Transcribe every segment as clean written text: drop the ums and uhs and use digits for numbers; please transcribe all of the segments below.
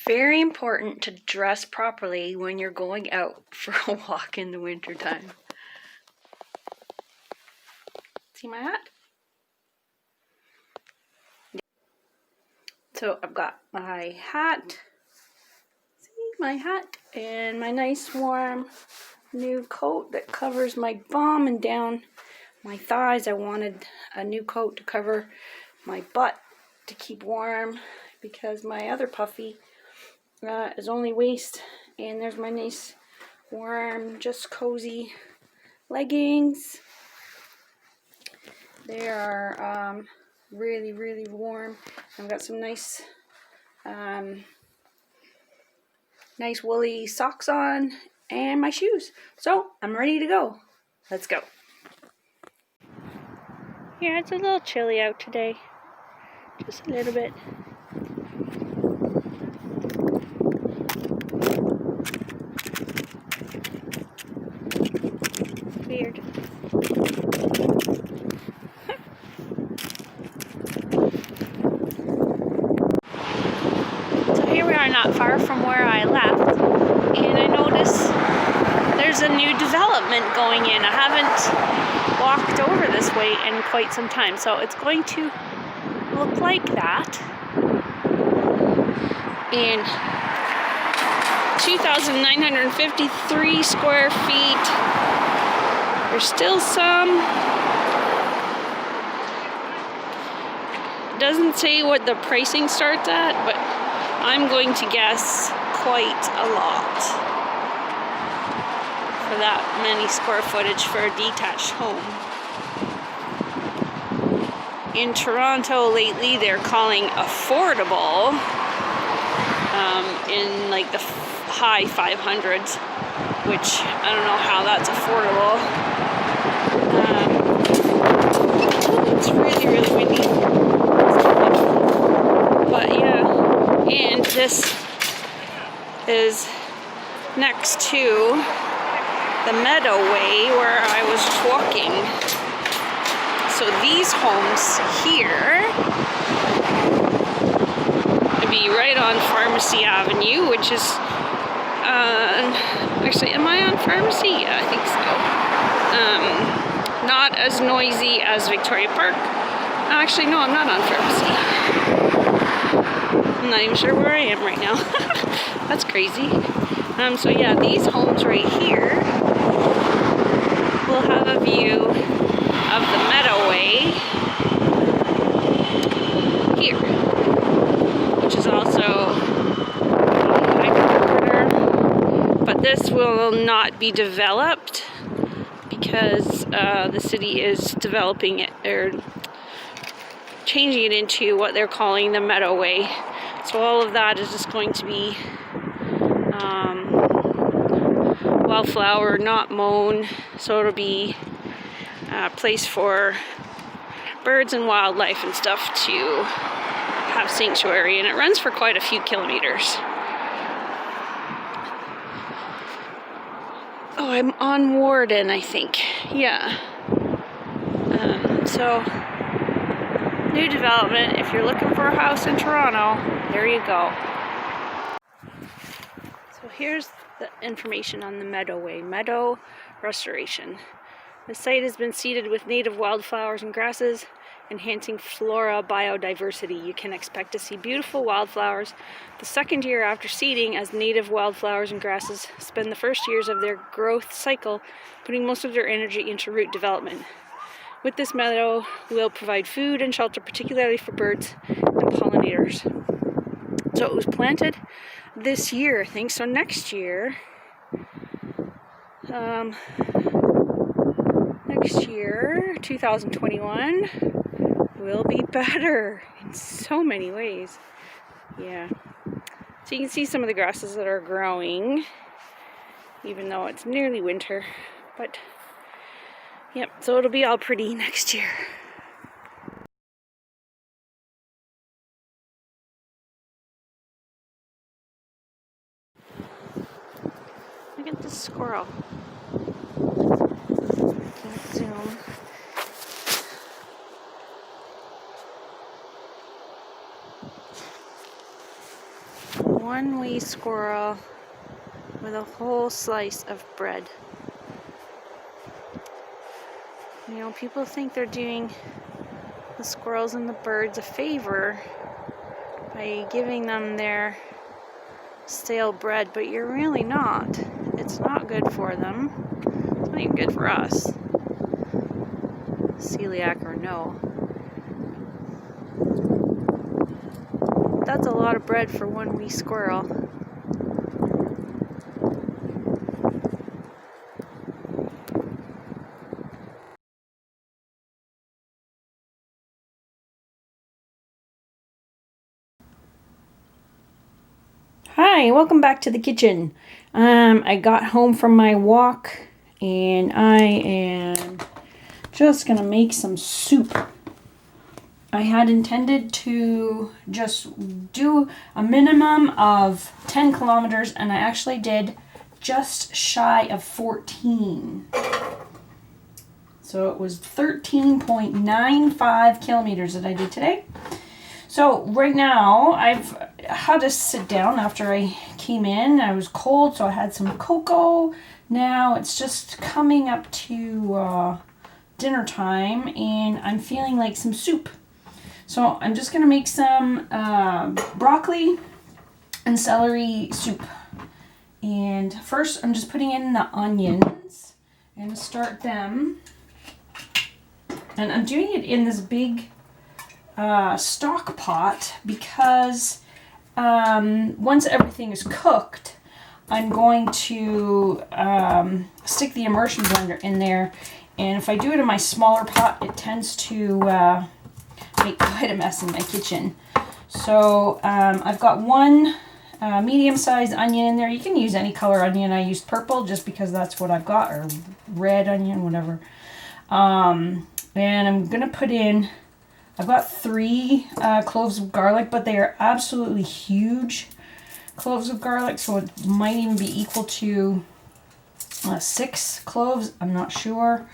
Very important to dress properly when you're going out for a walk in the wintertime. See my hat? So I've got my hat, see my hat, and my nice warm new coat that covers my bum and down my thighs. I wanted a new coat to cover my butt to keep warm because my other puffy is only waist, and there's my nice warm, just cozy leggings. They are really, really warm. I've got some nice nice woolly socks on and my shoes. So I'm ready to go. Let's go. Yeah, it's a little chilly out today. Just a little bit. Weird. So here we are, not far from where I left, and I notice there's a new development going in. I haven't walked over this way in quite some time, so it's going to look like that. And 2,953 square feet. There's still some. Doesn't say what the pricing starts at, but I'm going to guess quite a lot for that many square footage for a detached home. In Toronto lately, they're calling affordable in like the high 500s, which I don't know how that's affordable. It's really, really windy. But yeah, and this is next to the Meadowway where I was walking. So these homes here would be right on Pharmacy Avenue, which is actually, am I on Pharmacy? Yeah, I think so. Not as noisy as Victoria Park. Actually, no, I'm not on Pharmacy. I'm not even sure where I am right now. That's crazy. So yeah, these homes right here will have a view of the Meadowway here, which is also high quarter, but this will not be developed because the city is developing it, or changing it into what they're calling the Meadowway. So all of that is just going to be wildflower, not mown, so it'll be a place for birds and wildlife and stuff to have sanctuary, and it runs for quite a few kilometers. Oh, I'm on Warden, I think. Yeah. So new development. If you're looking for a house in Toronto, there you go. So here's the information on the Meadowway. Meadow restoration. The site has been seeded with native wildflowers and grasses, enhancing flora biodiversity. You can expect to see beautiful wildflowers the second year after seeding, as native wildflowers and grasses spend the first years of their growth cycle putting most of their energy into root development. With this meadow, we'll provide food and shelter, particularly for birds and pollinators. So it was planted this year, I think. So next year, next year, 2021, will be better in so many ways. Yeah. So you can see some of the grasses that are growing, even though it's nearly winter. But yep, so it'll be all pretty next year. Look at this squirrel. Let's zoom. one wee squirrel with a whole slice of bread. You know, people think they're doing the squirrels and the birds a favor by giving them their stale bread, but you're really not. It's not good for them. It's not even good for us, celiac or no. That's a lot of bread for one wee squirrel. Hi, welcome back to the kitchen. I got home from my walk and I am just gonna make some soup. I had intended to just do a minimum of 10 kilometers and I actually did just shy of 14. So it was 13.95 kilometers that I did today. So right now I've had to sit down after I came in. I was cold, so I had some cocoa. Now it's just coming up to dinner time and I'm feeling like some soup. So I'm just gonna make some broccoli and celery soup. And first I'm just putting in the onions. I'm gonna start them. And I'm doing it in this big stock pot because once everything is cooked, I'm going to stick the immersion blender in there. And if I do it in my smaller pot, it tends to make quite a mess in my kitchen. So I've got one medium-sized onion in there. You can use any color onion. I used purple just because that's what I've got, or red onion, whatever. And I'm gonna put in, I've got 3 cloves of garlic, but they are absolutely huge cloves of garlic, so it might even be equal to 6 cloves. I'm not sure.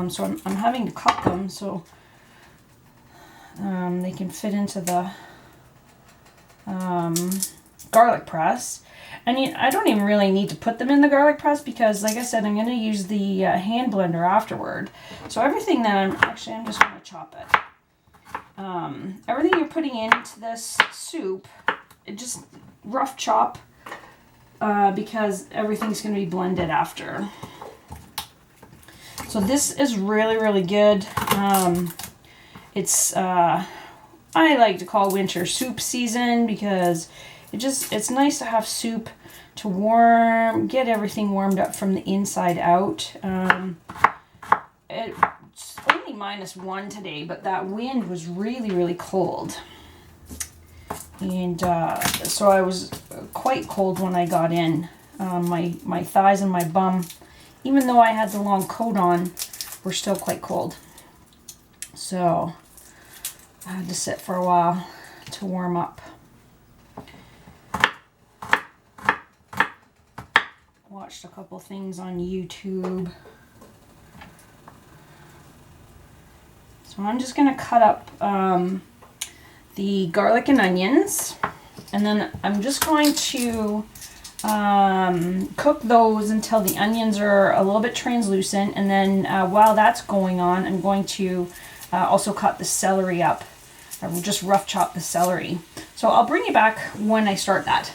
So I'm having to cut them so they can fit into the garlic press. And I don't even really need to put them in the garlic press because, like I said, I'm going to use the hand blender afterward. So everything that I'm just going to chop it. Everything you're putting into this soup, it just rough chop because everything's going to be blended after. So this is really, really good. It's I like to call winter soup season because it's nice to have soup to get everything warmed up from the inside out. It's only -1 today, but that wind was really, really cold. And so I was quite cold when I got in. My thighs and my bum, even though I had the long coat on, were still quite cold. So I had to sit for a while to warm up. Watched a couple things on YouTube. So I'm just going to cut up the garlic and onions, and then I'm just going to cook those until the onions are a little bit translucent, and then while that's going on, I'm going to also cut the celery up. I will just rough chop the celery. So I'll bring you back when I start that.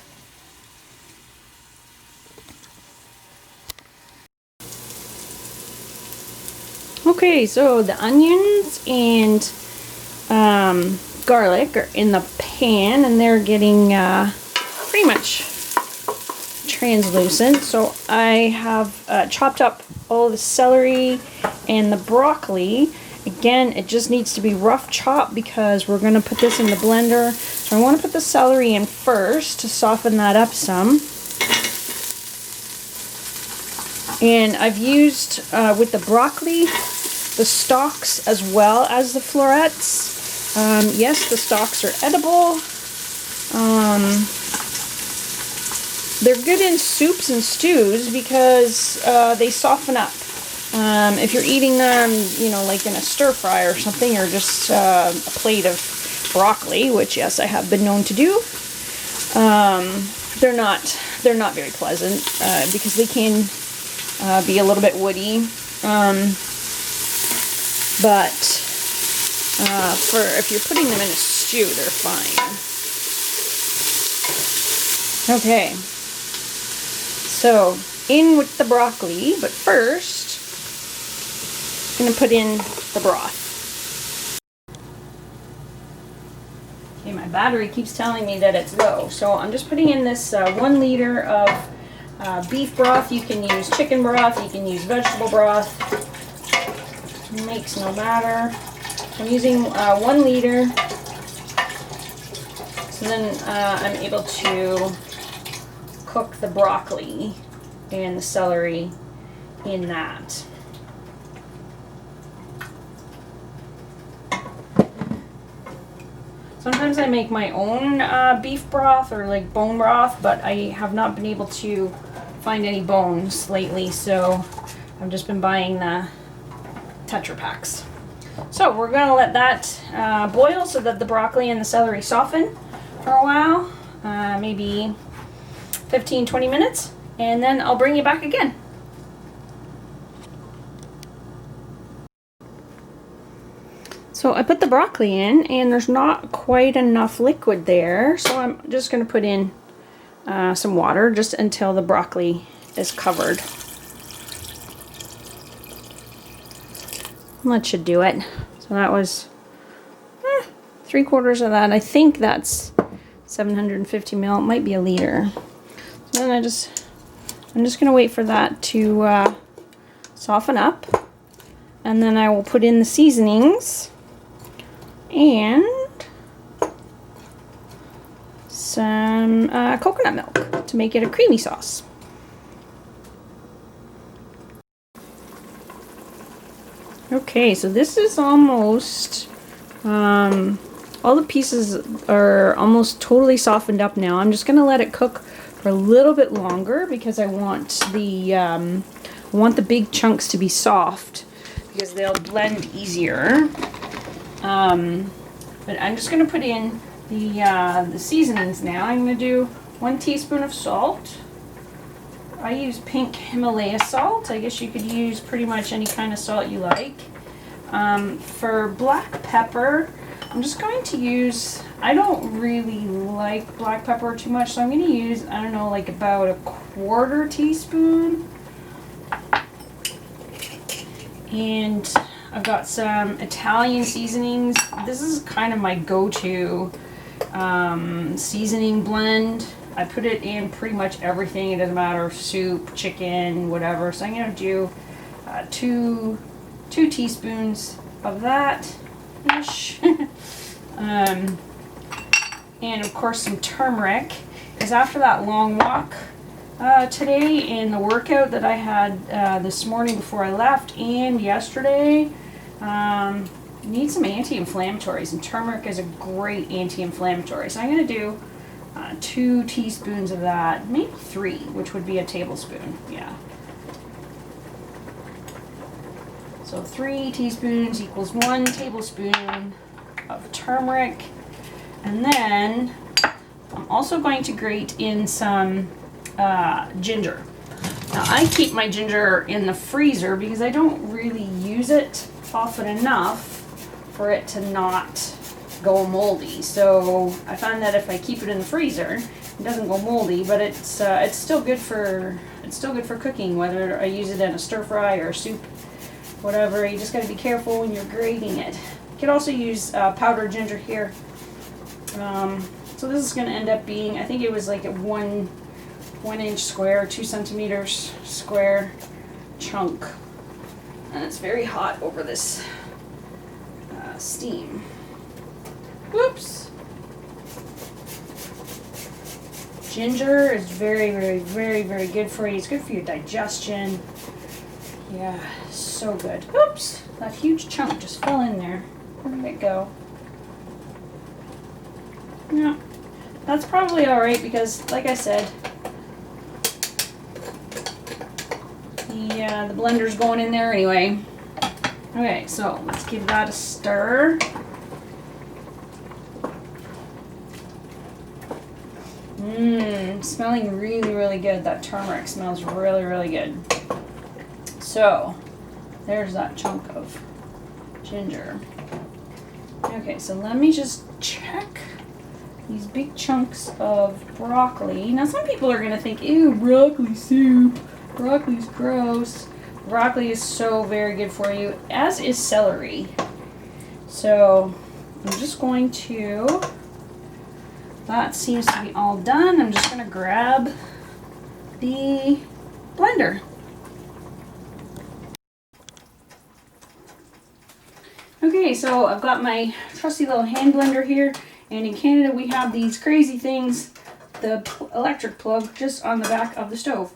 Okay, so the onions and garlic are in the pan and they're getting pretty much translucent. So I have chopped up all the celery and the broccoli. Again, it just needs to be rough chopped because we're going to put this in the blender. So I want to put the celery in first to soften that up some. And I've used, with the broccoli, the stalks as well as the florets. Yes, the stalks are edible. They're good in soups and stews because they soften up. If you're eating them, you know, like in a stir fry or something, or just a plate of broccoli, which yes, I have been known to do, they're not very pleasant because they can be a little bit woody. But for if you're putting them in a stew, they're fine. Okay, so in with the broccoli, but first I'm gonna put in the broth. Okay, my battery keeps telling me that it's low, so I'm just putting in this 1 liter of beef broth. You can use chicken broth, you can use vegetable broth, it makes no matter. I'm using 1 liter, so then I'm able to cook the broccoli and the celery in that. Sometimes I make my own beef broth or like bone broth, but I have not been able to find any bones lately, so I've just been buying the Tetra Packs. So we're going to let that boil so that the broccoli and the celery soften for a while, maybe 15-20 minutes, and then I'll bring you back again. So I put the broccoli in, and there's not quite enough liquid there, so I'm just going to put in some water just until the broccoli is covered. And that should do it. So that was 3/4 of that. I think that's 750 ml. It might be a liter. So then I'm just going to wait for that to soften up, and then I will put in the seasonings and some coconut milk to make it a creamy sauce. Okay, so this is almost, all the pieces are almost totally softened up now. I'm just going to let it cook for a little bit longer because I want the big chunks to be soft because they'll blend easier. But I'm just going to put in the seasonings now. I'm going to do 1 teaspoon of salt. I use pink Himalaya salt. I guess you could use pretty much any kind of salt you like. For black pepper, I'm just going to use, I don't really like black pepper too much, so I'm going to use, I don't know, like about 1/4 teaspoon. And I've got some Italian seasonings. This is kind of my go-to seasoning blend. I put it in pretty much everything. It doesn't matter, soup, chicken, whatever. So I'm going to do 2 teaspoons of that ish. And of course some turmeric, because after that long walk today and the workout that I had this morning before I left and yesterday, you need some anti-inflammatories, and turmeric is a great anti-inflammatory. So I'm going to do 2 teaspoons of that, maybe 3, which would be a tablespoon. Yeah. So 3 teaspoons equals 1 tablespoon of turmeric. And then I'm also going to grate in some ginger. Now I keep my ginger in the freezer because I don't really use it often enough for it to not go moldy. So I find that if I keep it in the freezer, it doesn't go moldy, but it's still good for cooking, whether I use it in a stir fry or a soup, whatever. You just got to be careful when you're grating it. You can also use powdered ginger here. So this is going to end up being, I think it was like a 1 inch square, 2 centimeters square chunk, and it's very hot over this steam. Whoops. Ginger is very, very, very, very good for you. It's good for your digestion. Yeah, so good. Oops, that huge chunk just fell in there. Where did it go? No, that's probably all right because, like I said, the blender's going in there anyway. Okay, so let's give that a stir. Smelling really, really good. That turmeric smells really, really good. So, there's that chunk of ginger. Okay, so let me just check these big chunks of broccoli. Now, some people are gonna think, ew, broccoli soup. Broccoli's gross. Broccoli is so very good for you, as is celery. So, I'm just going to, that seems to be all done. I'm just gonna grab the blender. Okay, so I've got my trusty little hand blender here, and in Canada we have these crazy things, the electric plug just on the back of the stove.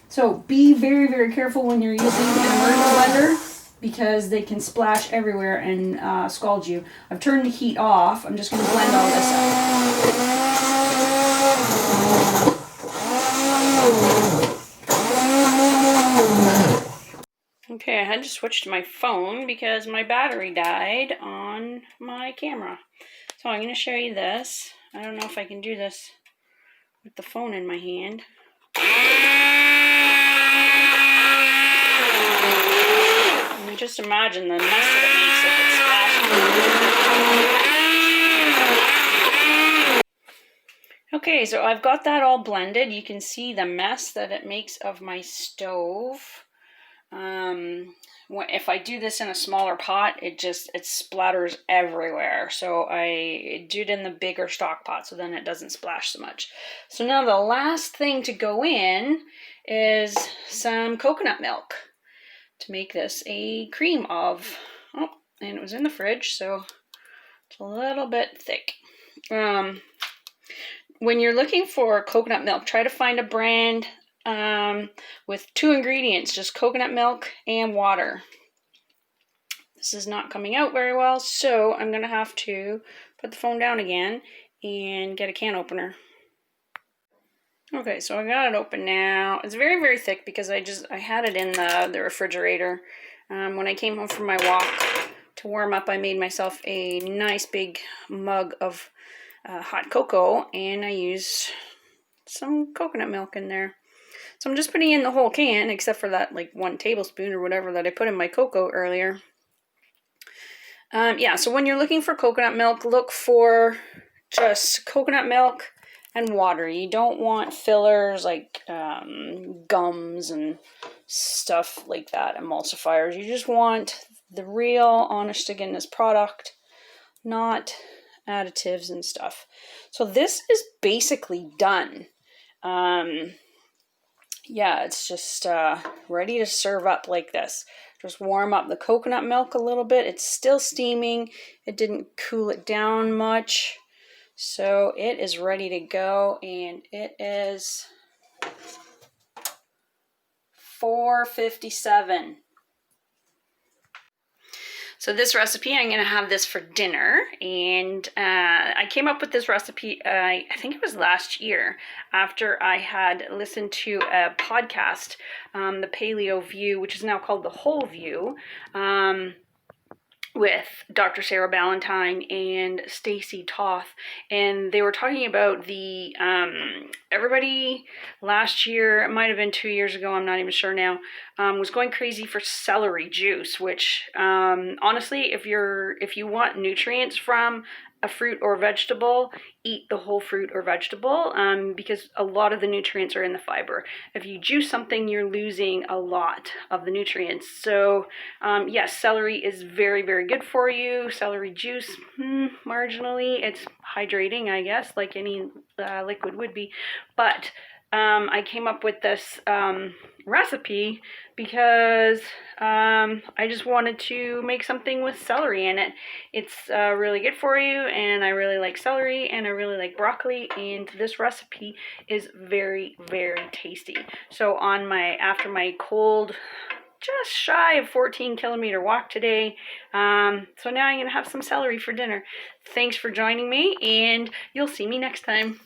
So be very, very careful when you're using an immersion blender, because they can splash everywhere and scald you. I've turned the heat off. I'm just going to blend all this up. Okay, I had to switch to my phone because my battery died on my camera. So I'm going to show you this. I don't know if I can do this with the phone in my hand. And just imagine the mess that it makes if it's splashing. Okay, so I've got that all blended. You can see the mess that it makes of my stove. If I do this in a smaller pot, it splatters everywhere. So I do it in the bigger stock pot, so then it doesn't splash so much. So now the last thing to go in is some coconut milk to make this a cream of. Oh, and it was in the fridge, so it's a little bit thick. When you're looking for coconut milk, try to find a brand with 2 ingredients, just coconut milk and water. This is not coming out very well, so I'm going to have to put the phone down again and get a can opener. Okay, so I got it open now. It's very, very thick because I had it in the refrigerator. When I came home from my walk to warm up, I made myself a nice big mug of hot cocoa, and I used some coconut milk in there. So I'm just putting in the whole can, except for that like 1 tablespoon or whatever that I put in my cocoa earlier. Yeah, so when you're looking for coconut milk, look for just coconut milk and water. You don't want fillers like gums and stuff like that, emulsifiers. You just want the real, honest to goodness product, not additives and stuff. So this is basically done. Yeah, it's just ready to serve up like this. Just warm up the coconut milk a little bit. It's still steaming. It didn't cool it down much. So it is ready to go, and it is 4:57. So this recipe, I'm going to have this for dinner, and I came up with this recipe, I think it was last year, after I had listened to a podcast, the Paleo View, which is now called the Whole View, with Dr. Sarah Ballantyne and Stacy Toth, and they were talking about the everybody last year, it might have been 2 years ago, I'm not even sure now, was going crazy for celery juice, which honestly, if you want nutrients from a fruit or vegetable, eat the whole fruit or vegetable, because a lot of the nutrients are in the fiber. If you juice something, you're losing a lot of the nutrients. So yes, celery is very, very good for you. Celery juice, marginally, it's hydrating, I guess, like any liquid would be. But I came up with this recipe because I just wanted to make something with celery in it. It's really good for you, and I really like celery, and I really like broccoli, and this recipe is very, very tasty. So after my cold, just shy of 14-kilometer walk today, so now I'm gonna have some celery for dinner. Thanks for joining me, and you'll see me next time.